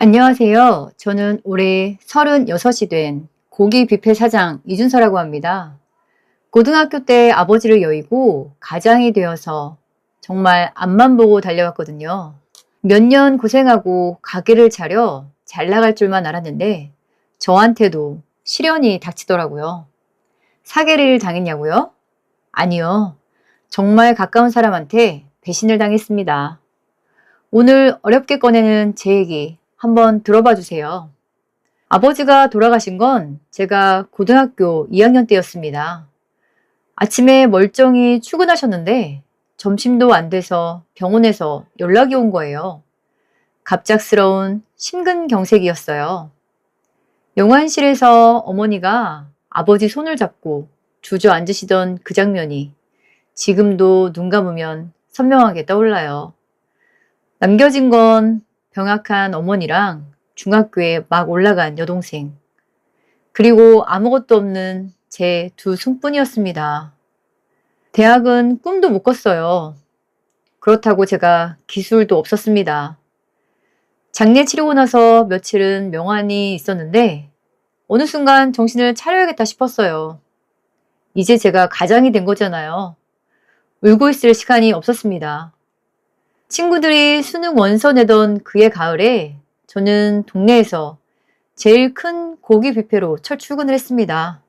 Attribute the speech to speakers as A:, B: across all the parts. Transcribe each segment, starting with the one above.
A: 안녕하세요. 저는 올해 36이 된 고기 뷔페 사장 이준서라고 합니다. 고등학교 때 아버지를 여의고 가장이 되어서 정말 앞만 보고 달려왔거든요. 몇 년 고생하고 가게를 차려 잘 나갈 줄만 알았는데 저한테도 시련이 닥치더라고요. 사기를 당했냐고요? 아니요. 정말 가까운 사람한테 배신을 당했습니다. 오늘 어렵게 꺼내는 제 얘기 한번 들어봐 주세요. 아버지가 돌아가신 건 제가 고등학교 2학년 때였습니다. 아침에 멀쩡히 출근하셨는데 점심도 안 돼서 병원에서 연락이 온 거예요. 갑작스러운 심근경색이었어요. 영안실에서 어머니가 아버지 손을 잡고 주저앉으시던 그 장면이 지금도 눈 감으면 선명하게 떠올라요. 남겨진 건 병약한 어머니랑 중학교에 막 올라간 여동생, 그리고 아무것도 없는 제 두 손뿐이었습니다. 대학은 꿈도 못 꿨어요. 그렇다고 제가 기술도 없었습니다. 장례 치르고 나서 며칠은 명안이 있었는데 어느 순간 정신을 차려야겠다 싶었어요. 이제 제가 가장이 된 거잖아요. 울고 있을 시간이 없었습니다. 친구들이 수능 원서 내던 그해 가을에 저는 동네에서 제일 큰 고기 뷔페로 첫 출근을 했습니다.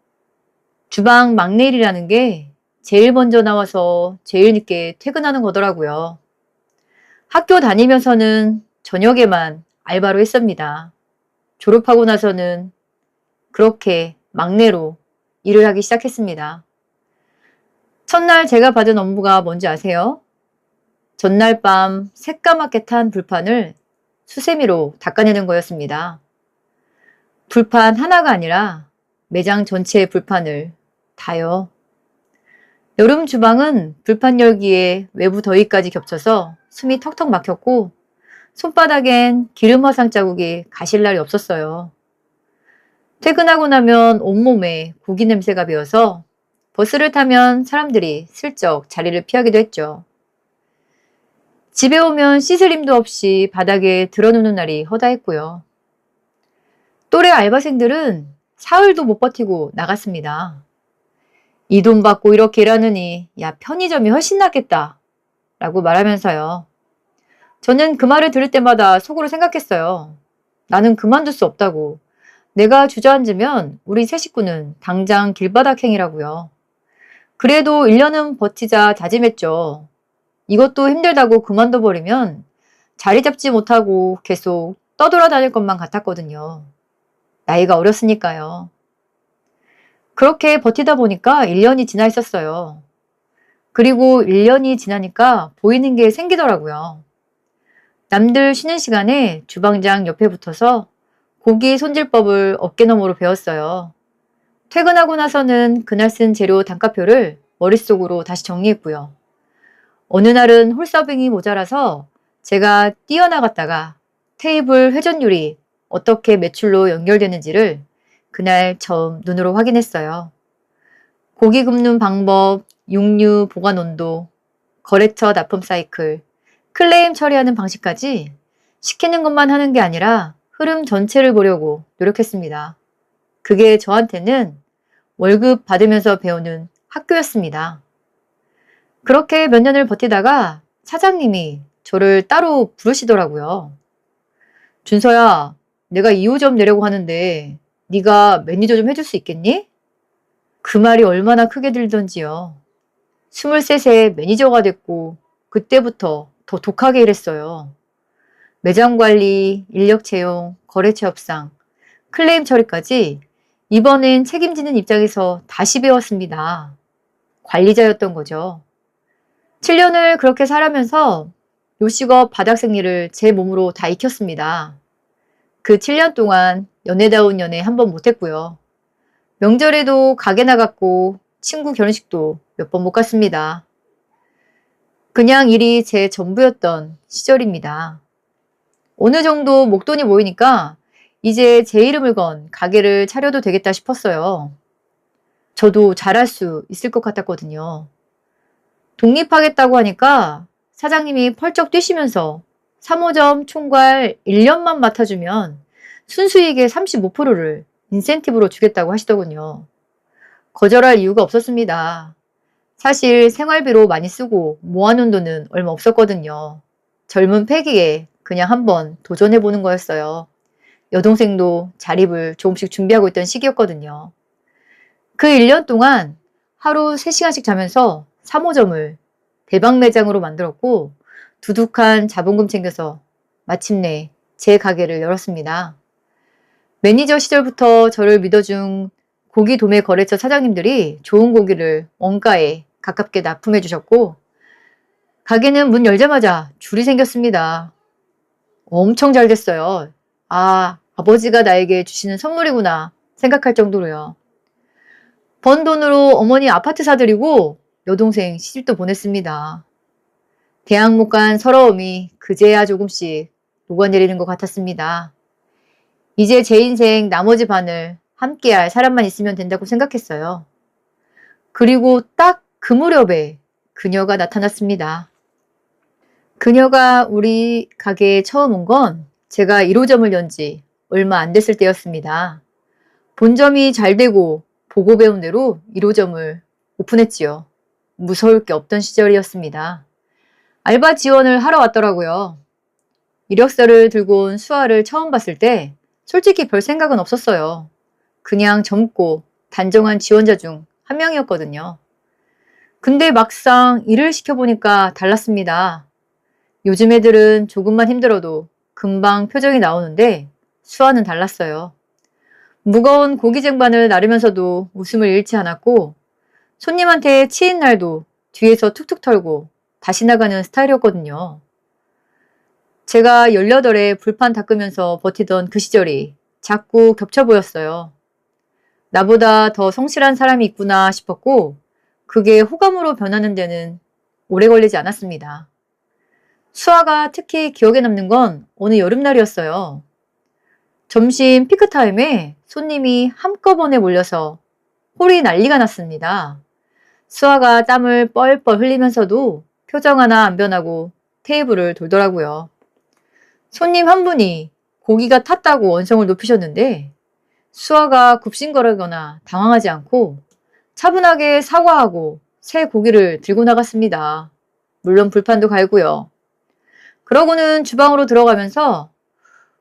A: 주방 막내일이라는 게 제일 먼저 나와서 제일 늦게 퇴근하는 거더라고요. 학교 다니면서는 저녁에만 알바로 했습니다. 졸업하고 나서는 그렇게 막내로 일을 하기 시작했습니다. 첫날 제가 받은 업무가 뭔지 아세요? 전날 밤 새까맣게 탄 불판을 수세미로 닦아내는 거였습니다. 불판 하나가 아니라 매장 전체의 불판을 다요. 여름 주방은 불판 열기에 외부 더위까지 겹쳐서 숨이 턱턱 막혔고 손바닥엔 기름 화상 자국이 가실 날이 없었어요. 퇴근하고 나면 온몸에 고기 냄새가 배어서 버스를 타면 사람들이 슬쩍 자리를 피하기도 했죠. 집에 오면 씻을 힘도 없이 바닥에 드러누는 날이 허다했고요. 또래 알바생들은 사흘도 못 버티고 나갔습니다. 이 돈 받고 이렇게 일하느니 야 편의점이 훨씬 낫겠다 라고 말하면서요. 저는 그 말을 들을 때마다 속으로 생각했어요. 나는 그만둘 수 없다고. 내가 주저앉으면 우리 세 식구는 당장 길바닥행이라고요. 그래도 1년은 버티자 다짐했죠. 이것도 힘들다고 그만둬버리면 자리 잡지 못하고 계속 떠돌아다닐 것만 같았거든요. 나이가 어렸으니까요. 그렇게 버티다 보니까 1년이 지나 있었어요. 그리고 1년이 지나니까 보이는 게 생기더라고요. 남들 쉬는 시간에 주방장 옆에 붙어서 고기 손질법을 어깨너머로 배웠어요. 퇴근하고 나서는 그날 쓴 재료 단가표를 머릿속으로 다시 정리했고요. 어느 날은 홀서빙이 모자라서 제가 뛰어나갔다가 테이블 회전율이 어떻게 매출로 연결되는지를 그날 처음 눈으로 확인했어요. 고기 굽는 방법, 육류 보관 온도, 거래처 납품 사이클, 클레임 처리하는 방식까지 시키는 것만 하는 게 아니라 흐름 전체를 보려고 노력했습니다. 그게 저한테는 월급 받으면서 배우는 학교였습니다. 그렇게 몇 년을 버티다가 사장님이 저를 따로 부르시더라고요. 준서야, 내가 2호점 내려고 하는데 네가 매니저 좀 해줄 수 있겠니? 그 말이 얼마나 크게 들던지요. 23세 매니저가 됐고 그때부터 더 독하게 일했어요. 매장 관리, 인력 채용, 거래처 협상, 클레임 처리까지 이번엔 책임지는 입장에서 다시 배웠습니다. 관리자였던 거죠. 7년을 그렇게 살아면서 요식업 바닥생리를 제 몸으로 다 익혔습니다. 그 7년 동안 연애다운 연애 한 번 못했고요. 명절에도 가게 나갔고 친구 결혼식도 몇 번 못 갔습니다. 그냥 일이 제 전부였던 시절입니다. 어느 정도 목돈이 모이니까 이제 제 이름을 건 가게를 차려도 되겠다 싶었어요. 저도 잘할 수 있을 것 같았거든요. 독립하겠다고 하니까 사장님이 펄쩍 뛰시면서 3호점 총괄 1년만 맡아주면 순수익의 35%를 인센티브로 주겠다고 하시더군요. 거절할 이유가 없었습니다. 사실 생활비로 많이 쓰고 모아놓은 돈은 얼마 없었거든요. 젊은 패기에 그냥 한번 도전해보는 거였어요. 여동생도 자립을 조금씩 준비하고 있던 시기였거든요. 그 1년 동안 하루 3시간씩 자면서 3호점을 대박 매장으로 만들었고 두둑한 자본금 챙겨서 마침내 제 가게를 열었습니다. 매니저 시절부터 저를 믿어준 고기 도매 거래처 사장님들이 좋은 고기를 원가에 가깝게 납품해 주셨고 가게는 문 열자마자 줄이 생겼습니다. 엄청 잘 됐어요. 아, 아버지가 나에게 주시는 선물이구나 생각할 정도로요. 번 돈으로 어머니 아파트 사드리고 여동생 시집도 보냈습니다. 대학 못 간 서러움이 그제야 조금씩 녹아내리는 것 같았습니다. 이제 제 인생 나머지 반을 함께할 사람만 있으면 된다고 생각했어요. 그리고 딱 그 무렵에 그녀가 나타났습니다. 그녀가 우리 가게에 처음 온 건 제가 1호점을 연 지 얼마 안 됐을 때였습니다. 본점이 잘 되고 보고 배운 대로 1호점을 오픈했지요. 무서울 게 없던 시절이었습니다. 알바 지원을 하러 왔더라고요. 이력서를 들고 온 수아를 처음 봤을 때 솔직히 별 생각은 없었어요. 그냥 젊고 단정한 지원자 중 한 명이었거든요. 근데 막상 일을 시켜보니까 달랐습니다. 요즘 애들은 조금만 힘들어도 금방 표정이 나오는데 수아는 달랐어요. 무거운 고기 쟁반을 나르면서도 웃음을 잃지 않았고 손님한테 치인 날도 뒤에서 툭툭 털고 다시 나가는 스타일이었거든요. 제가 18에 불판 닦으면서 버티던 그 시절이 자꾸 겹쳐 보였어요. 나보다 더 성실한 사람이 있구나 싶었고 그게 호감으로 변하는 데는 오래 걸리지 않았습니다. 수아가 특히 기억에 남는 건 어느 여름날이었어요. 점심 피크타임에 손님이 한꺼번에 몰려서 홀이 난리가 났습니다. 수아가 땀을 뻘뻘 흘리면서도 표정 하나 안 변하고 테이블을 돌더라고요. 손님 한 분이 고기가 탔다고 언성을 높이셨는데 수아가 굽신거리거나 당황하지 않고 차분하게 사과하고 새 고기를 들고 나갔습니다. 물론 불판도 갈고요. 그러고는 주방으로 들어가면서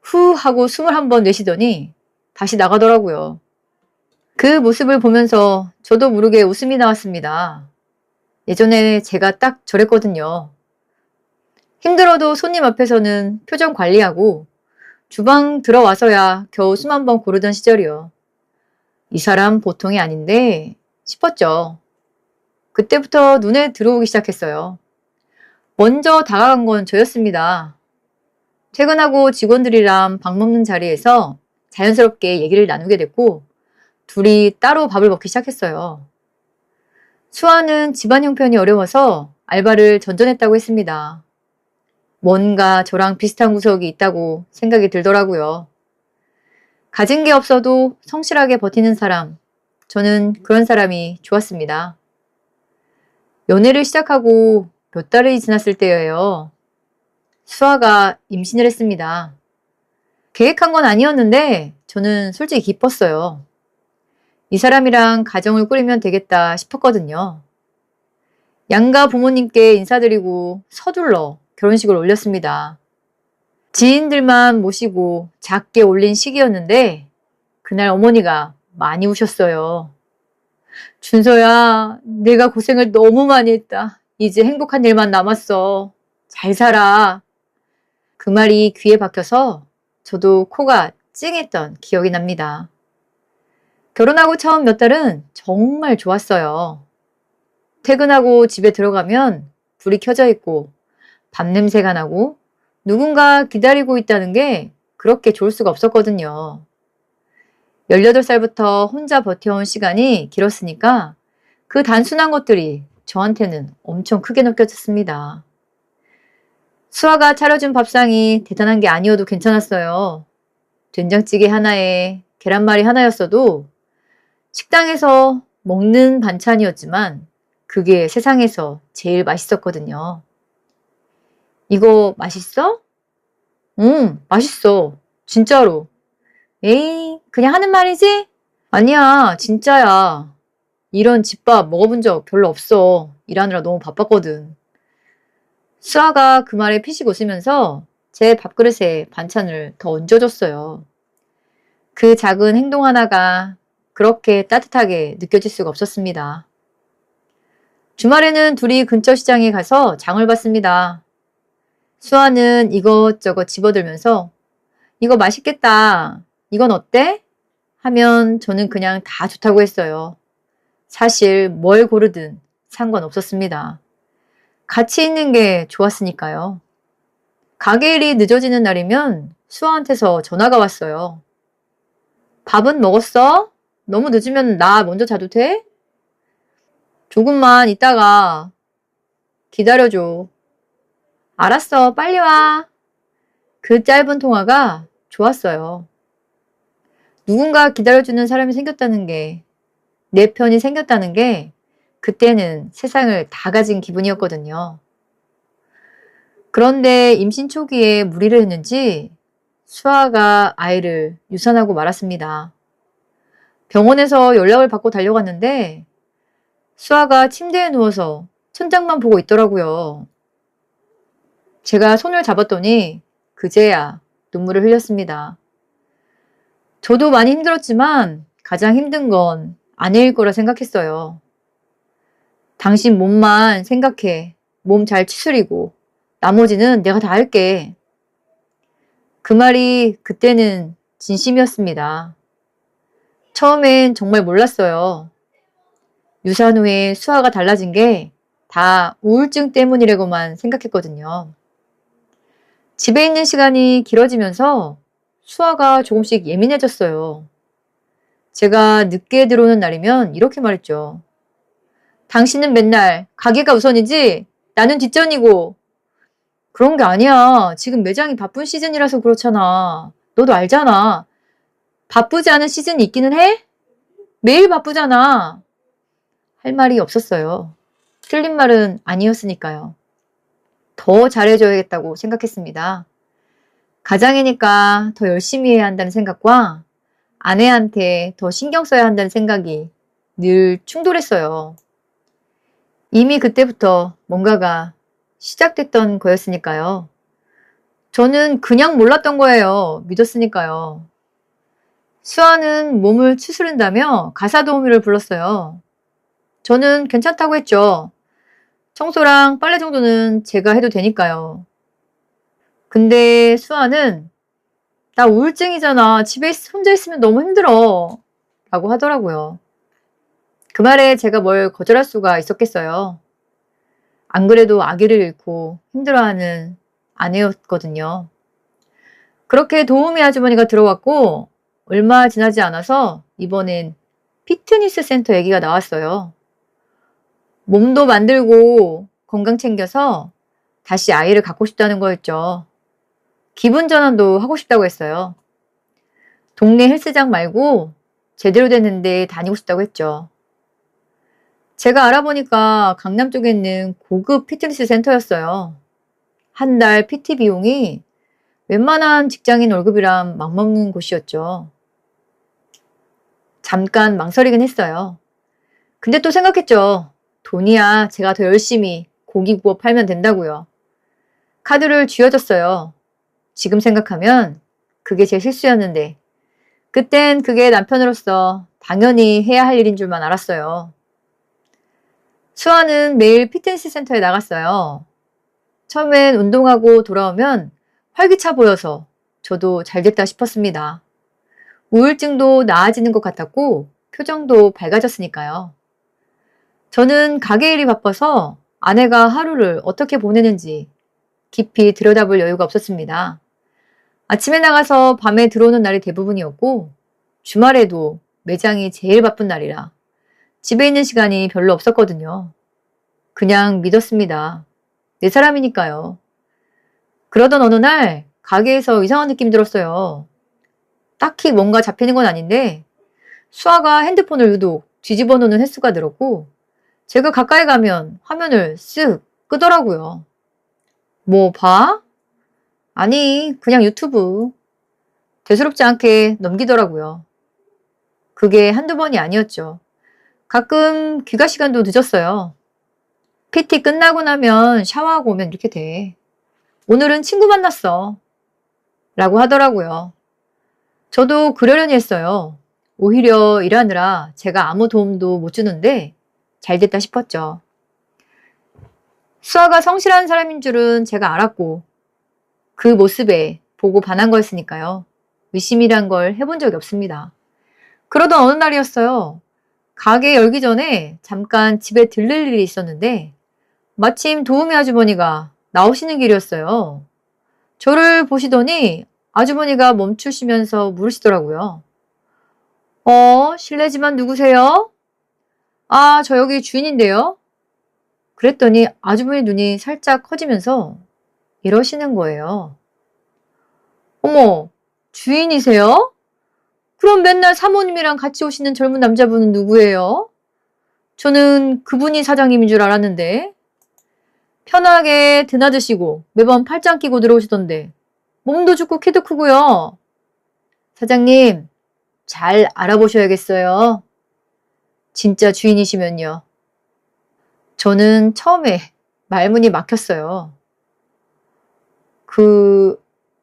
A: 후 하고 숨을 한번 내쉬더니 다시 나가더라고요. 그 모습을 보면서 저도 모르게 웃음이 나왔습니다. 예전에 제가 딱 저랬거든요. 힘들어도 손님 앞에서는 표정 관리하고 주방 들어와서야 겨우 숨 한 번 고르던 시절이요. 이 사람 보통이 아닌데 싶었죠. 그때부터 눈에 들어오기 시작했어요. 먼저 다가간 건 저였습니다. 퇴근하고 직원들이랑 밥 먹는 자리에서 자연스럽게 얘기를 나누게 됐고 둘이 따로 밥을 먹기 시작했어요. 수아는 집안 형편이 어려워서 알바를 전전했다고 했습니다. 뭔가 저랑 비슷한 구석이 있다고 생각이 들더라고요. 가진 게 없어도 성실하게 버티는 사람, 저는 그런 사람이 좋았습니다. 연애를 시작하고 몇 달이 지났을 때예요. 수아가 임신을 했습니다. 계획한 건 아니었는데 저는 솔직히 기뻤어요. 이 사람이랑 가정을 꾸리면 되겠다 싶었거든요. 양가 부모님께 인사드리고 서둘러 결혼식을 올렸습니다. 지인들만 모시고 작게 올린 시기였는데 그날 어머니가 많이 우셨어요. 준서야, 내가 고생을 너무 많이 했다. 이제 행복한 일만 남았어. 잘 살아. 그 말이 귀에 박혀서 저도 코가 찡했던 기억이 납니다. 결혼하고 처음 몇 달은 정말 좋았어요. 퇴근하고 집에 들어가면 불이 켜져 있고 밥 냄새가 나고 누군가 기다리고 있다는 게 그렇게 좋을 수가 없었거든요. 18살부터 혼자 버텨온 시간이 길었으니까 그 단순한 것들이 저한테는 엄청 크게 느껴졌습니다. 수아가 차려준 밥상이 대단한 게 아니어도 괜찮았어요. 된장찌개 하나에 계란말이 하나였어도 식당에서 먹는 반찬이었지만 그게 세상에서 제일 맛있었거든요. 이거 맛있어? 맛있어. 진짜로. 에이, 그냥 하는 말이지? 아니야, 진짜야. 이런 집밥 먹어본 적 별로 없어. 일하느라 너무 바빴거든. 수아가 그 말에 피식 웃으면서 제 밥그릇에 반찬을 더 얹어줬어요. 그 작은 행동 하나가 그렇게 따뜻하게 느껴질 수가 없었습니다. 주말에는 둘이 근처 시장에 가서 장을 봤습니다. 수아는 이것저것 집어들면서 이거 맛있겠다. 이건 어때? 하면 저는 그냥 다 좋다고 했어요. 사실 뭘 고르든 상관없었습니다. 같이 있는 게 좋았으니까요. 가게 일이 늦어지는 날이면 수아한테서 전화가 왔어요. 밥은 먹었어? 너무 늦으면 나 먼저 자도 돼? 조금만 이따가 기다려줘. 알았어, 빨리 와. 그 짧은 통화가 좋았어요. 누군가 기다려주는 사람이 생겼다는 게, 내 편이 생겼다는 게, 그때는 세상을 다 가진 기분이었거든요. 그런데 임신 초기에 무리를 했는지 수아가 아이를 유산하고 말았습니다. 병원에서 연락을 받고 달려갔는데 수아가 침대에 누워서 천장만 보고 있더라고요. 제가 손을 잡았더니 그제야 눈물을 흘렸습니다. 저도 많이 힘들었지만 가장 힘든 건 아내일 거라 생각했어요. 당신 몸만 생각해. 몸 잘 추스리고 나머지는 내가 다 할게. 그 말이 그때는 진심이었습니다. 처음엔 정말 몰랐어요. 유산 후에 수아가 달라진 게 다 우울증 때문이라고만 생각했거든요. 집에 있는 시간이 길어지면서 수아가 조금씩 예민해졌어요. 제가 늦게 들어오는 날이면 이렇게 말했죠. 당신은 맨날 가게가 우선이지? 나는 뒷전이고. 그런 게 아니야. 지금 매장이 바쁜 시즌이라서 그렇잖아. 너도 알잖아. 바쁘지 않은 시즌이 있기는 해? 매일 바쁘잖아. 할 말이 없었어요. 틀린 말은 아니었으니까요. 더 잘해줘야겠다고 생각했습니다. 가장이니까 더 열심히 해야 한다는 생각과 아내한테 더 신경 써야 한다는 생각이 늘 충돌했어요. 이미 그때부터 뭔가가 시작됐던 거였으니까요. 저는 그냥 몰랐던 거예요. 믿었으니까요. 수아는 몸을 추스른다며 가사 도우미를 불렀어요. 저는 괜찮다고 했죠. 청소랑 빨래 정도는 제가 해도 되니까요. 근데 수아는 나 우울증이잖아. 집에 혼자 있으면 너무 힘들어. 라고 하더라고요. 그 말에 제가 뭘 거절할 수가 있었겠어요. 안 그래도 아기를 잃고 힘들어하는 아내였거든요. 그렇게 도우미 아주머니가 들어왔고 얼마 지나지 않아서 이번엔 피트니스 센터 얘기가 나왔어요. 몸도 만들고 건강 챙겨서 다시 아이를 갖고 싶다는 거였죠. 기분 전환도 하고 싶다고 했어요. 동네 헬스장 말고 제대로 됐는데 다니고 싶다고 했죠. 제가 알아보니까 강남 쪽에 있는 고급 피트니스 센터였어요. 한 달 PT 비용이 웬만한 직장인 월급이랑 맞먹는 곳이었죠. 잠깐 망설이긴 했어요. 근데 또 생각했죠. 돈이야 제가 더 열심히 고기 구워 팔면 된다고요. 카드를 쥐어줬어요. 지금 생각하면 그게 제 실수였는데 그땐 그게 남편으로서 당연히 해야 할 일인 줄만 알았어요. 수아는 매일 피트니스 센터에 나갔어요. 처음엔 운동하고 돌아오면 활기차 보여서 저도 잘됐다 싶었습니다. 우울증도 나아지는 것 같았고 표정도 밝아졌으니까요. 저는 가게 일이 바빠서 아내가 하루를 어떻게 보내는지 깊이 들여다볼 여유가 없었습니다. 아침에 나가서 밤에 들어오는 날이 대부분이었고 주말에도 매장이 제일 바쁜 날이라 집에 있는 시간이 별로 없었거든요. 그냥 믿었습니다. 내 사람이니까요. 그러던 어느 날 가게에서 이상한 느낌 들었어요. 딱히 뭔가 잡히는 건 아닌데 수아가 핸드폰을 유독 뒤집어 놓는 횟수가 늘었고 제가 가까이 가면 화면을 쓱 끄더라고요. 뭐 봐? 아니, 그냥 유튜브. 대수롭지 않게 넘기더라고요. 그게 한두 번이 아니었죠. 가끔 귀가 시간도 늦었어요. PT 끝나고 나면 샤워하고 오면 이렇게 돼. 오늘은 친구 만났어. 라고 하더라고요. 저도 그러려니 했어요. 오히려 일하느라 제가 아무 도움도 못 주는데 잘 됐다 싶었죠. 수아가 성실한 사람인 줄은 제가 알았고 그 모습에 보고 반한 거였으니까요. 의심이란 걸 해본 적이 없습니다. 그러던 어느 날이었어요. 가게 열기 전에 잠깐 집에 들를 일이 있었는데 마침 도우미 아주머니가 나오시는 길이었어요. 저를 보시더니 아주머니가 멈추시면서 물으시더라고요. 실례지만 누구세요? 아, 저 여기 주인인데요. 그랬더니 아주머니 눈이 살짝 커지면서 이러시는 거예요. 어머, 주인이세요? 그럼 맨날 사모님이랑 같이 오시는 젊은 남자분은 누구예요? 저는 그분이 사장님인 줄 알았는데. 편하게 드나드시고 매번 팔짱 끼고 들어오시던데 몸도 좋고 키도 크고요. 사장님, 잘 알아보셔야겠어요. 진짜 주인이시면요. 저는 처음에 말문이 막혔어요.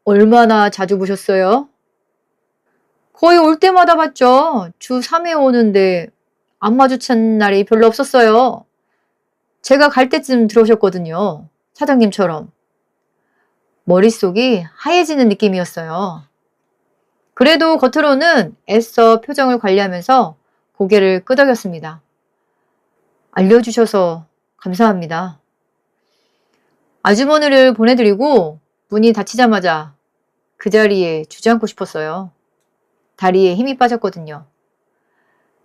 A: 얼마나 자주 보셨어요? 거의 올 때마다 봤죠. 주 3회 오는데 안 마주친 날이 별로 없었어요. 제가 갈 때쯤 들어오셨거든요. 사장님처럼. 머릿속이 하얘지는 느낌이었어요. 그래도 겉으로는 애써 표정을 관리하면서 고개를 끄덕였습니다. 알려주셔서 감사합니다. 아주머니를 보내드리고 문이 닫히자마자 그 자리에 주저앉고 싶었어요. 다리에 힘이 빠졌거든요.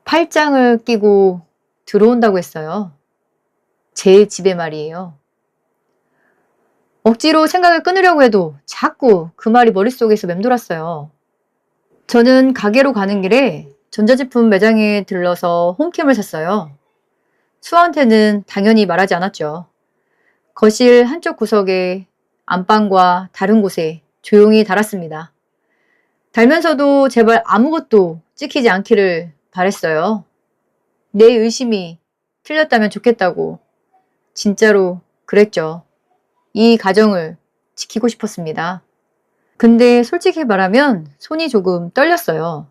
A: 팔짱을 끼고 들어온다고 했어요. 제 집에 말이에요. 억지로 생각을 끊으려고 해도 자꾸 그 말이 머릿속에서 맴돌았어요. 저는 가게로 가는 길에 전자제품 매장에 들러서 홈캠을 샀어요. 수아한테는 당연히 말하지 않았죠. 거실 한쪽 구석에 안방과 다른 곳에 조용히 달았습니다. 달면서도 제발 아무것도 찍히지 않기를 바랬어요. 내 의심이 틀렸다면 좋겠다고. 진짜로 그랬죠. 이 가정을 지키고 싶었습니다. 근데 솔직히 말하면 손이 조금 떨렸어요.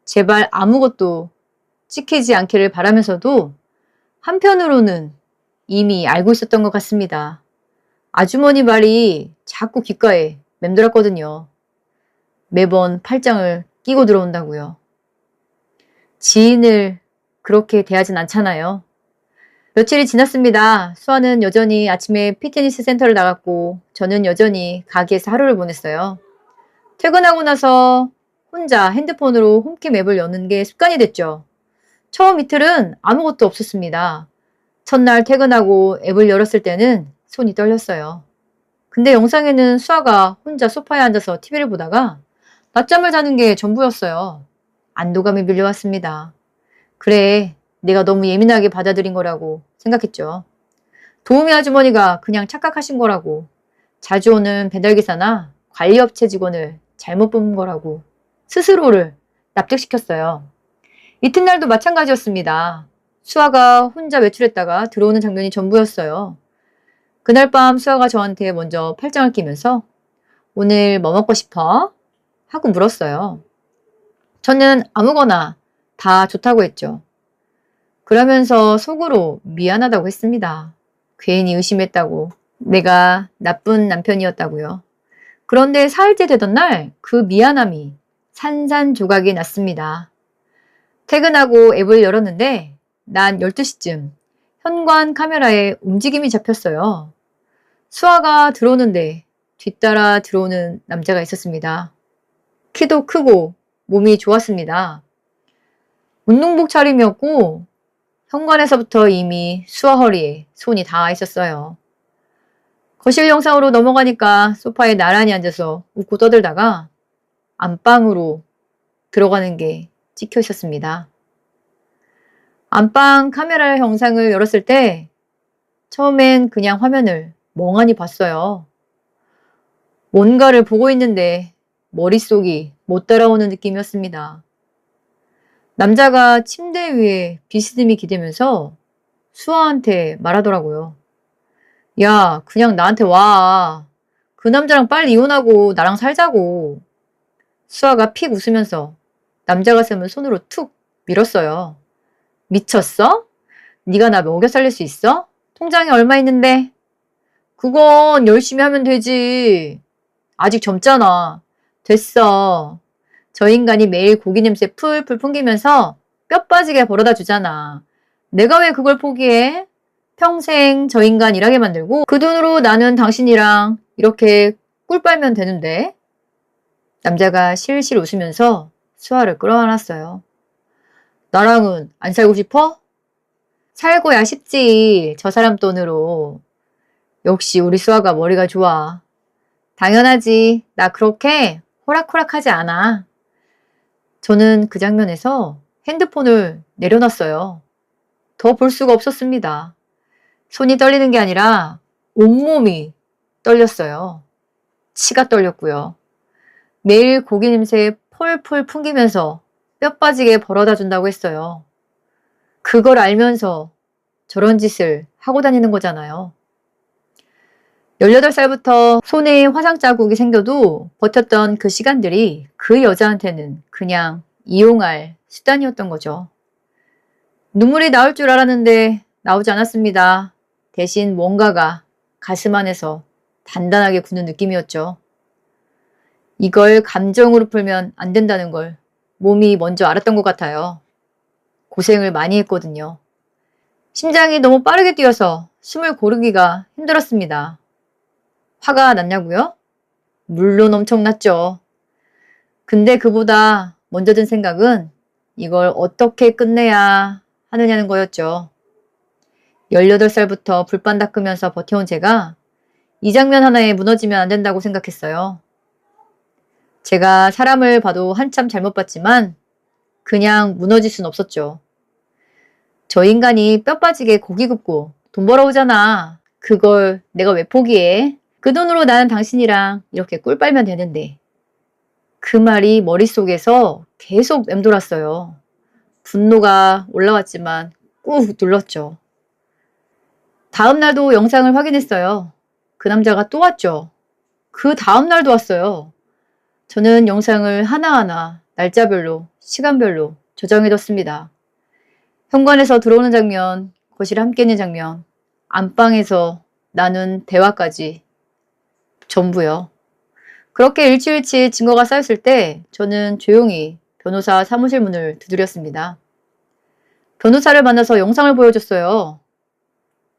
A: 제발 아무것도 찍히지 않기를 바라면서도 한편으로는 이미 알고 있었던 것 같습니다. 아주머니 말이 자꾸 귓가에 맴돌았거든요. 매번 팔짱을 끼고 들어온다고요. 지인을 그렇게 대하진 않잖아요. 며칠이 지났습니다. 수아는 여전히 아침에 피트니스 센터를 나갔고 저는 여전히 가게에서 하루를 보냈어요. 퇴근하고 나서 혼자 핸드폰으로 홈캠 앱을 여는 게 습관이 됐죠. 처음 이틀은 아무것도 없었습니다. 첫날 퇴근하고 앱을 열었을 때는 손이 떨렸어요. 근데 영상에는 수아가 혼자 소파에 앉아서 TV를 보다가 낮잠을 자는 게 전부였어요. 안도감이 밀려왔습니다. 그래, 내가 너무 예민하게 받아들인 거라고 생각했죠. 도우미 아주머니가 그냥 착각하신 거라고, 자주 오는 배달기사나 관리업체 직원을 잘못 본 거라고 스스로를 납득시켰어요. 이튿날도 마찬가지였습니다. 수아가 혼자 외출했다가 들어오는 장면이 전부였어요. 그날 밤 수아가 저한테 먼저 팔짱을 끼면서 오늘 뭐 먹고 싶어? 하고 물었어요. 저는 아무거나 다 좋다고 했죠. 그러면서 속으로 미안하다고 했습니다. 괜히 의심했다고. 내가 나쁜 남편이었다고요. 그런데 사흘째 되던 날 그 미안함이 산산조각이 났습니다. 퇴근하고 앱을 열었는데 난 12시쯤 현관 카메라에 움직임이 잡혔어요. 수아가 들어오는데 뒤따라 들어오는 남자가 있었습니다. 키도 크고 몸이 좋았습니다. 운동복 차림이었고 현관에서부터 이미 수아 허리에 손이 닿아 있었어요. 거실 영상으로 넘어가니까 소파에 나란히 앉아서 웃고 떠들다가 안방으로 들어가는 게 찍혀 있었습니다. 안방 카메라 영상을 열었을 때 처음엔 그냥 화면을 멍하니 봤어요. 뭔가를 보고 있는데 머릿속이 못 따라오는 느낌이었습니다. 남자가 침대 위에 비스듬히 기대면서 수아한테 말하더라고요. 야, 그냥 나한테 와. 그 남자랑 빨리 이혼하고 나랑 살자고. 수아가 픽 웃으면서 남자 가슴을 손으로 툭 밀었어요. 미쳤어? 네가 나 먹여 살릴 수 있어? 통장에 얼마 있는데? 그건 열심히 하면 되지. 아직 젊잖아. 됐어. 저 인간이 매일 고기 냄새 풀풀 풍기면서 뼈 빠지게 벌어다 주잖아. 내가 왜 그걸 포기해? 평생 저 인간 일하게 만들고 그 돈으로 나는 당신이랑 이렇게 꿀 빨면 되는데. 남자가 실실 웃으면서 수아를 끌어안았어요. 나랑은 안 살고 싶어? 살고야 싶지. 저 사람 돈으로. 역시 우리 수아가 머리가 좋아. 당연하지. 나 그렇게 호락호락하지 않아. 저는 그 장면에서 핸드폰을 내려놨어요. 더 볼 수가 없었습니다. 손이 떨리는 게 아니라 온몸이 떨렸어요. 치가 떨렸고요. 매일 고기 냄새 폴폴 풍기면서 뼈 빠지게 벌어다 준다고 했어요. 그걸 알면서 저런 짓을 하고 다니는 거잖아요. 18살부터 손에 화상 자국이 생겨도 버텼던 그 시간들이 그 여자한테는 그냥 이용할 수단이었던 거죠. 눈물이 나올 줄 알았는데 나오지 않았습니다. 대신 뭔가가 가슴 안에서 단단하게 굳는 느낌이었죠. 이걸 감정으로 풀면 안 된다는 걸 몸이 먼저 알았던 것 같아요. 고생을 많이 했거든요. 심장이 너무 빠르게 뛰어서 숨을 고르기가 힘들었습니다. 화가 났냐고요? 물론 엄청났죠. 근데 그보다 먼저 든 생각은 이걸 어떻게 끝내야 하느냐는 거였죠. 18살부터 불판 닦으면서 버텨온 제가 이 장면 하나에 무너지면 안 된다고 생각했어요. 제가 사람을 봐도 한참 잘못 봤지만 그냥 무너질 순 없었죠. 저 인간이 뼈 빠지게 고기 굽고 돈 벌어오잖아. 그걸 내가 왜 포기해? 그 돈으로 나는 당신이랑 이렇게 꿀 빨면 되는데. 그 말이 머릿속에서 계속 맴돌았어요. 분노가 올라왔지만 꾹 눌렀죠. 다음 날도 영상을 확인했어요. 그 남자가 또 왔죠. 그 다음 날도 왔어요. 저는 영상을 하나하나 날짜별로, 시간별로 저장해뒀습니다. 현관에서 들어오는 장면, 거실에 함께 있는 장면, 안방에서 나눈 대화까지 전부요. 그렇게 일주일치 증거가 쌓였을 때 저는 조용히 변호사 사무실 문을 두드렸습니다. 변호사를 만나서 영상을 보여줬어요.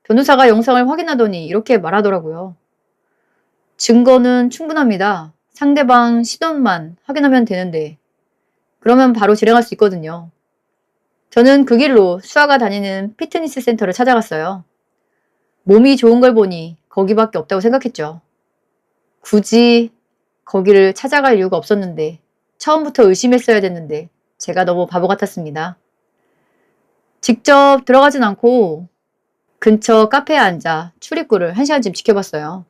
A: 변호사가 영상을 확인하더니 이렇게 말하더라고요. 증거는 충분합니다. 상대방 신원만 확인하면 되는데 그러면 바로 실행할 수 있거든요. 저는 그 길로 수아가 다니는 피트니스 센터를 찾아갔어요. 몸이 좋은 걸 보니 거기밖에 없다고 생각했죠. 굳이 거기를 찾아갈 이유가 없었는데 처음부터 의심했어야 됐는데 제가 너무 바보 같았습니다. 직접 들어가진 않고 근처 카페에 앉아 출입구를 1시간쯤 지켜봤어요.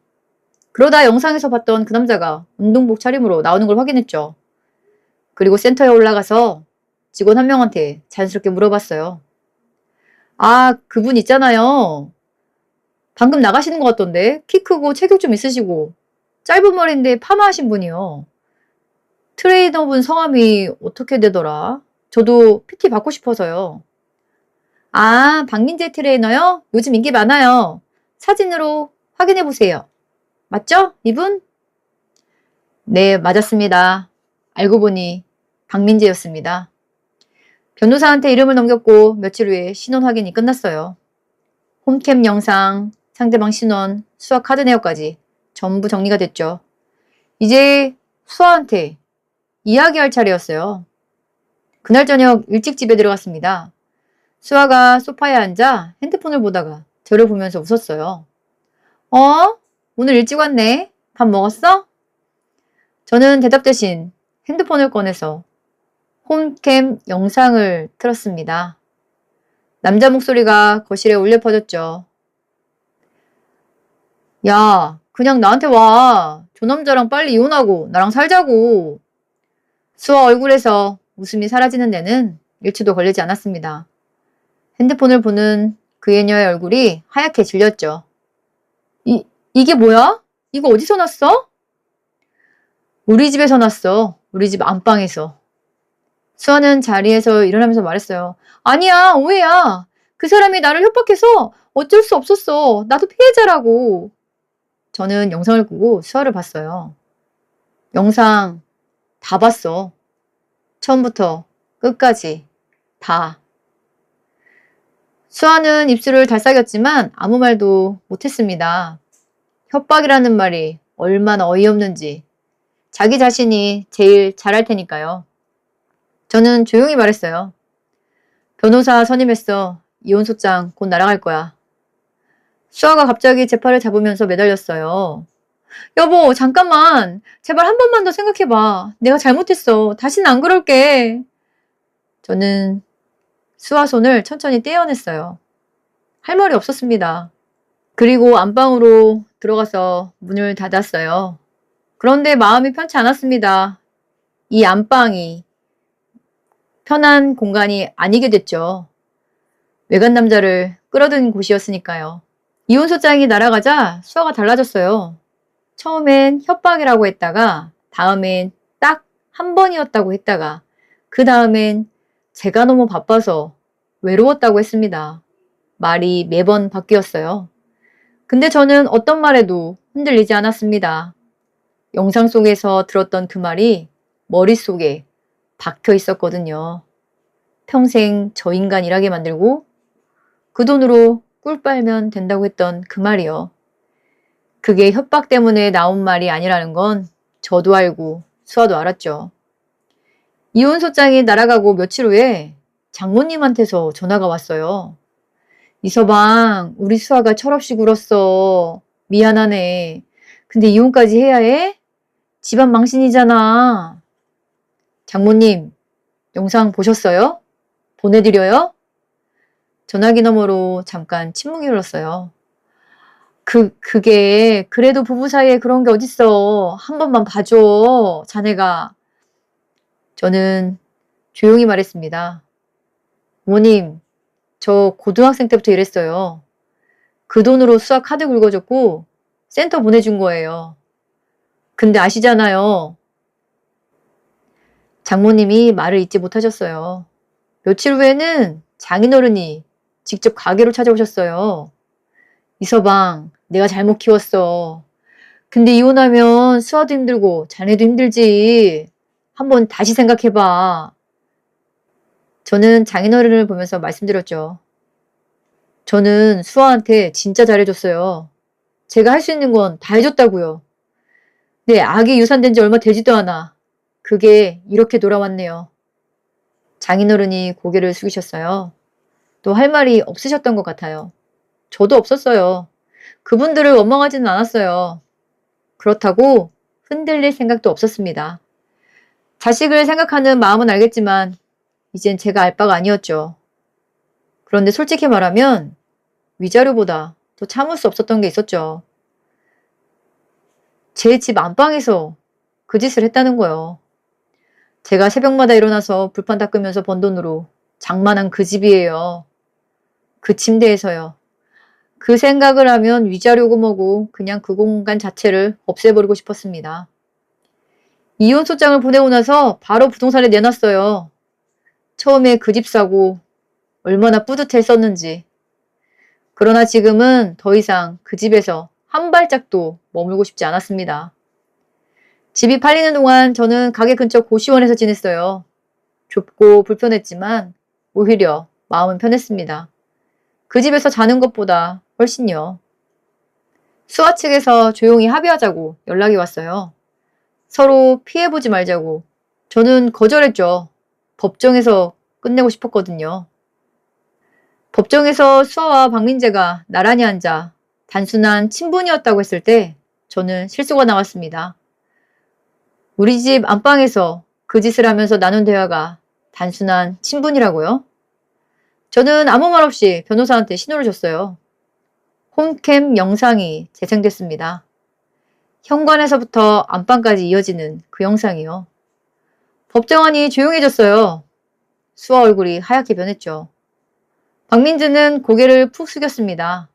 A: 그러다 영상에서 봤던 그 남자가 운동복 차림으로 나오는 걸 확인했죠. 그리고 센터에 올라가서 직원 한 명한테 자연스럽게 물어봤어요. 아, 그분 있잖아요. 방금 나가시는 것 같던데 키 크고 체격 좀 있으시고 짧은 머리인데 파마하신 분이요. 트레이너분 성함이 어떻게 되더라? 저도 PT 받고 싶어서요. 아, 박민재 트레이너요? 요즘 인기 많아요. 사진으로 확인해보세요. 맞죠? 이분? 네, 맞았습니다. 알고 보니 박민재였습니다. 변호사한테 이름을 넘겼고 며칠 후에 신원 확인이 끝났어요. 홈캠 영상, 상대방 신원, 수학 카드 내역까지 전부 정리가 됐죠. 이제 수아한테 이야기할 차례였어요. 그날 저녁 일찍 집에 들어갔습니다. 수아가 소파에 앉아 핸드폰을 보다가 저를 보면서 웃었어요. 어? 오늘 일찍 왔네. 밥 먹었어? 저는 대답 대신 핸드폰을 꺼내서 홈캠 영상을 틀었습니다. 남자 목소리가 거실에 울려 퍼졌죠. 야, 그냥 나한테 와. 저 남자랑 빨리 이혼하고 나랑 살자고. 수아 얼굴에서 웃음이 사라지는 데는 일초도 걸리지 않았습니다. 핸드폰을 보는 그녀의 얼굴이 하얗게 질렸죠. 이게 뭐야? 이거 어디서 났어? 우리 집에서 났어. 우리 집 안방에서. 수아는 자리에서 일어나면서 말했어요. 아니야, 오해야. 그 사람이 나를 협박해서 어쩔 수 없었어. 나도 피해자라고. 저는 영상을 끄고 수아를 봤어요. 영상 다 봤어. 처음부터 끝까지 다. 수아는 입술을 달싹였지만 아무 말도 못했습니다. 협박이라는 말이 얼마나 어이없는지 자기 자신이 제일 잘할 테니까요. 저는 조용히 말했어요. 변호사 선임했어. 이혼소장 곧 날아갈 거야. 수아가 갑자기 제 팔을 잡으면서 매달렸어요. 여보, 잠깐만. 제발 한 번만 더 생각해봐. 내가 잘못했어. 다시는 안 그럴게. 저는 수아 손을 천천히 떼어냈어요. 할 말이 없었습니다. 그리고 안방으로 들어가서 문을 닫았어요. 그런데 마음이 편치 않았습니다. 이 안방이 편한 공간이 아니게 됐죠. 외간 남자를 끌어든 곳이었으니까요. 이혼소장이 날아가자 수아가 달라졌어요. 처음엔 협박이라고 했다가 다음엔 딱 한 번이었다고 했다가 그 다음엔 제가 너무 바빠서 외로웠다고 했습니다. 말이 매번 바뀌었어요. 근데 저는 어떤 말에도 흔들리지 않았습니다. 영상 속에서 들었던 그 말이 머릿속에 박혀 있었거든요. 평생 저 인간 일하게 만들고 그 돈으로 꿀 빨면 된다고 했던 그 말이요. 그게 협박 때문에 나온 말이 아니라는 건 저도 알고 수아도 알았죠. 이혼소장이 날아가고 며칠 후에 장모님한테서 전화가 왔어요. 이서방, 우리 수아가 철없이 굴었어. 미안하네. 근데 이혼까지 해야 해? 집안 망신이잖아. 장모님, 영상 보셨어요? 보내드려요? 전화기 너머로 잠깐 침묵이 흘렀어요. 그게 그래도 부부 사이에 그런 게 어딨어. 한 번만 봐줘, 자네가. 저는 조용히 말했습니다. 어머님, 저 고등학생 때부터 일했어요. 그 돈으로 수학 카드 긁어줬고 센터 보내준 거예요. 근데 아시잖아요. 장모님이 말을 잊지 못하셨어요. 며칠 후에는 장인어른이 직접 가게로 찾아오셨어요. 이서방, 내가 잘못 키웠어. 근데 이혼하면 수아도 힘들고 자네도 힘들지. 한번 다시 생각해봐. 저는 장인어른을 보면서 말씀드렸죠. 저는 수아한테 진짜 잘해줬어요. 제가 할 수 있는 건 다 해줬다고요. 네, 아기 유산된 지 얼마 되지도 않아. 그게 이렇게 돌아왔네요. 장인어른이 고개를 숙이셨어요. 또 할 말이 없으셨던 것 같아요. 저도 없었어요. 그분들을 원망하지는 않았어요. 그렇다고 흔들릴 생각도 없었습니다. 자식을 생각하는 마음은 알겠지만 이젠 제가 알 바가 아니었죠. 그런데 솔직히 말하면 위자료보다 더 참을 수 없었던 게 있었죠. 제 집 안방에서 그 짓을 했다는 거요. 제가 새벽마다 일어나서 불판 닦으면서 번 돈으로 장만한 그 집이에요. 그 침대에서요. 그 생각을 하면 위자료고 뭐고 그냥 그 공간 자체를 없애버리고 싶었습니다. 이혼소장을 보내고 나서 바로 부동산에 내놨어요. 처음에 그 집 사고 얼마나 뿌듯했었는지. 그러나 지금은 더 이상 그 집에서 한 발짝도 머물고 싶지 않았습니다. 집이 팔리는 동안 저는 가게 근처 고시원에서 지냈어요. 좁고 불편했지만 오히려 마음은 편했습니다. 그 집에서 자는 것보다 훨씬요. 수아 측에서 조용히 합의하자고 연락이 왔어요. 서로 피해보지 말자고. 저는 거절했죠. 법정에서 끝내고 싶었거든요. 법정에서 수아와 박민재가 나란히 앉아 단순한 친분이었다고 했을 때 저는 실수가 나왔습니다. 우리 집 안방에서 그 짓을 하면서 나눈 대화가 단순한 친분이라고요? 저는 아무 말 없이 변호사한테 신호를 줬어요. 홈캠 영상이 재생됐습니다. 현관에서부터 안방까지 이어지는 그 영상이요. 법정안이 조용해졌어요. 수아 얼굴이 하얗게 변했죠. 박민주는 고개를 푹 숙였습니다.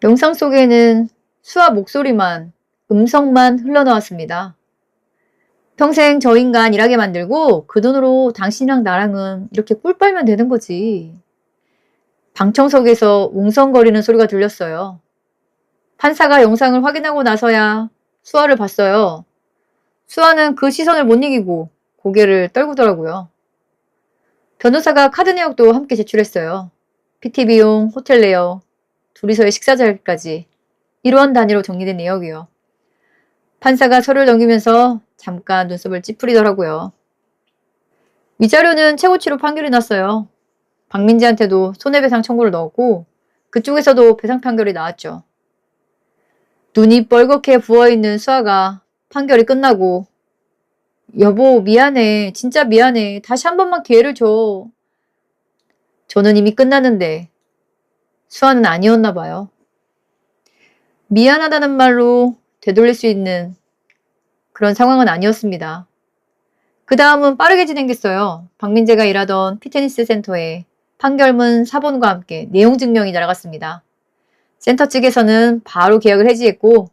A: 영상 속에는 수아 목소리만, 음성만 흘러나왔습니다. 평생 저 인간 일하게 만들고 그 돈으로 당신이랑 나랑은 이렇게 꿀 빨면 되는 거지. 방청석에서 웅성거리는 소리가 들렸어요. 판사가 영상을 확인하고 나서야 수아를 봤어요. 수아는 그 시선을 못 이기고 고개를 떨구더라고요. 변호사가 카드 내역도 함께 제출했어요. PT 비용, 호텔 내역, 둘이서의 식사 자리까지 1원 단위로 정리된 내역이요. 판사가 서류를 넘기면서 잠깐 눈썹을 찌푸리더라고요. 위자료는 최고치로 판결이 났어요. 박민지한테도 손해배상 청구를 넣었고 그쪽에서도 배상 판결이 나왔죠. 눈이 뻘겋게 부어있는 수아가 판결이 끝나고 여보 미안해. 진짜 미안해. 다시 한 번만 기회를 줘. 저는 이미 끝났는데 수아는 아니었나 봐요. 미안하다는 말로 되돌릴 수 있는 그런 상황은 아니었습니다. 그 다음은 빠르게 진행됐어요. 박민재가 일하던 피트니스 센터에 판결문 사본과 함께 내용 증명이 날아갔습니다. 센터 측에서는 바로 계약을 해지했고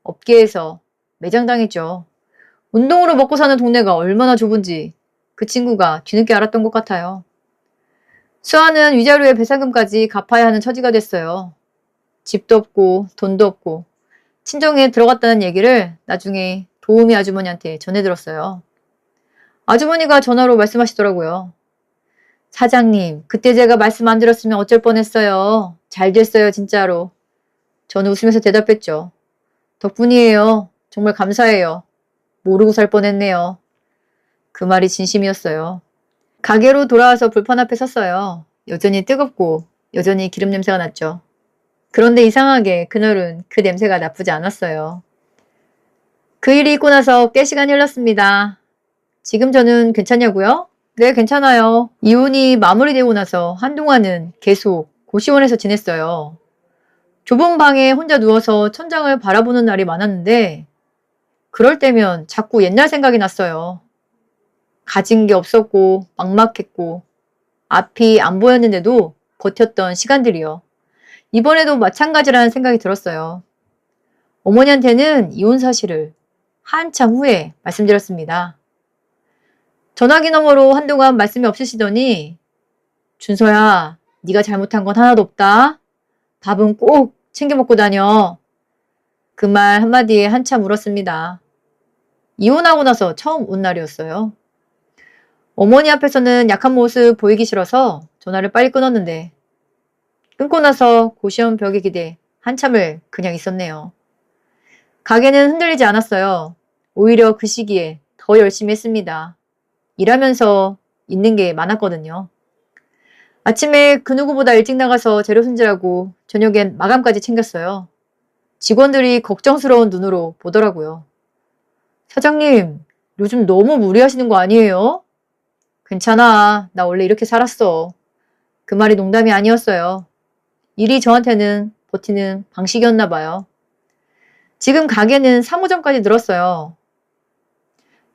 A: 업계에서 매장당했죠. 운동으로 먹고 사는 동네가 얼마나 좁은지 그 친구가 뒤늦게 알았던 것 같아요. 수아는 위자료의 배상금까지 갚아야 하는 처지가 됐어요. 집도 없고 돈도 없고 친정에 들어갔다는 얘기를 나중에 도우미 아주머니한테 전해 들었어요. 아주머니가 전화로 말씀하시더라고요. 사장님, 그때 제가 말씀 안 들었으면 어쩔 뻔했어요. 잘 됐어요, 진짜로. 저는 웃으면서 대답했죠. 덕분이에요. 정말 감사해요. 모르고 살 뻔했네요. 그 말이 진심이었어요. 가게로 돌아와서 불판 앞에 섰어요. 여전히 뜨겁고 여전히 기름 냄새가 났죠. 그런데 이상하게 그날은 그 냄새가 나쁘지 않았어요. 그 일이 있고 나서 꽤 시간이 흘렀습니다. 지금 저는 괜찮냐고요? 네, 괜찮아요. 이혼이 마무리되고 나서 한동안은 계속 고시원에서 지냈어요. 좁은 방에 혼자 누워서 천장을 바라보는 날이 많았는데 그럴 때면 자꾸 옛날 생각이 났어요. 가진 게 없었고 막막했고 앞이 안 보였는데도 버텼던 시간들이요. 이번에도 마찬가지라는 생각이 들었어요. 어머니한테는 이혼 사실을 한참 후에 말씀드렸습니다. 전화기 너머로 한동안 말씀이 없으시더니 준서야, 네가 잘못한 건 하나도 없다. 밥은 꼭 챙겨 먹고 다녀. 그 말 한마디에 한참 울었습니다. 이혼하고 나서 처음 운 날이었어요. 어머니 앞에서는 약한 모습 보이기 싫어서 전화를 빨리 끊었는데 끊고 나서 고시원 벽에 기대 한참을 그냥 있었네요. 가게는 흔들리지 않았어요. 오히려 그 시기에 더 열심히 했습니다. 일하면서 있는 게 많았거든요. 아침에 그 누구보다 일찍 나가서 재료 손질하고 저녁엔 마감까지 챙겼어요. 직원들이 걱정스러운 눈으로 보더라고요. 사장님, 요즘 너무 무리하시는 거 아니에요? 괜찮아. 나 원래 이렇게 살았어. 그 말이 농담이 아니었어요. 일이 저한테는 버티는 방식이었나 봐요. 지금 가게는 3호점까지 늘었어요.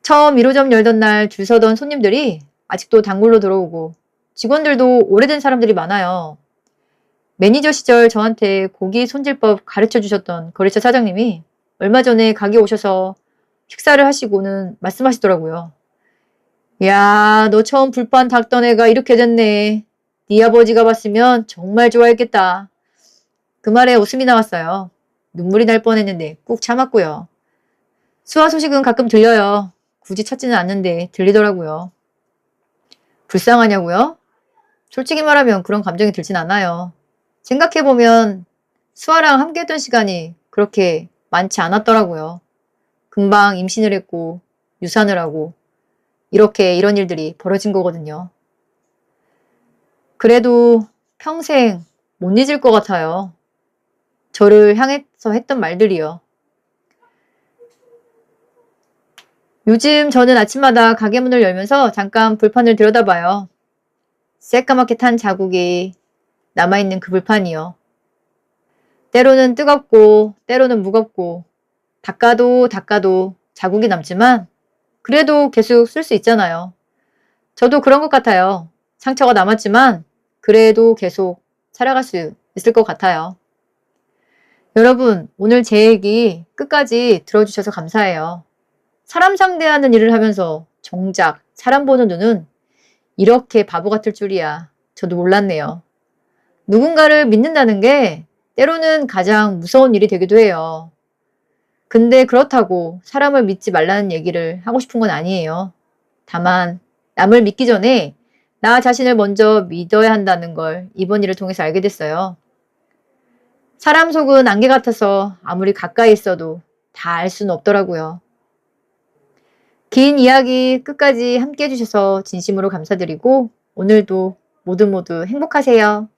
A: 처음 1호점 열던 날 줄 서던 손님들이 아직도 단골로 들어오고 직원들도 오래된 사람들이 많아요. 매니저 시절 저한테 고기 손질법 가르쳐 주셨던 거래처 사장님이 얼마 전에 가게 오셔서 식사를 하시고는 말씀하시더라고요. 야, 너 처음 불판 닦던 애가 이렇게 됐네. 네 아버지가 봤으면 정말 좋아했겠다. 그 말에 웃음이 나왔어요. 눈물이 날 뻔했는데 꾹 참았고요. 수아 소식은 가끔 들려요. 굳이 찾지는 않는데 들리더라고요. 불쌍하냐고요? 솔직히 말하면 그런 감정이 들진 않아요. 생각해보면 수아랑 함께했던 시간이 그렇게 많지 않았더라고요. 금방 임신을 했고 유산을 하고 이렇게 이런 일들이 벌어진 거거든요. 그래도 평생 못 잊을 것 같아요. 저를 향해서 했던 말들이요. 요즘 저는 아침마다 가게 문을 열면서 잠깐 불판을 들여다봐요. 새까맣게 탄 자국이 남아있는 그 불판이요. 때로는 뜨겁고 때로는 무겁고 닦아도 자국이 남지만 그래도 계속 쓸 수 있잖아요. 저도 그런 것 같아요. 상처가 남았지만 그래도 계속 살아갈 수 있을 것 같아요. 여러분, 오늘 제 얘기 끝까지 들어주셔서 감사해요. 사람 상대하는 일을 하면서 정작 사람 보는 눈은 이렇게 바보 같을 줄이야. 저도 몰랐네요. 누군가를 믿는다는 게 때로는 가장 무서운 일이 되기도 해요. 근데 그렇다고 사람을 믿지 말라는 얘기를 하고 싶은 건 아니에요. 다만 남을 믿기 전에 나 자신을 먼저 믿어야 한다는 걸 이번 일을 통해서 알게 됐어요. 사람 속은 안개 같아서 아무리 가까이 있어도 다 알 수는 없더라고요. 긴 이야기 끝까지 함께 해주셔서 진심으로 감사드리고 오늘도 모두 행복하세요.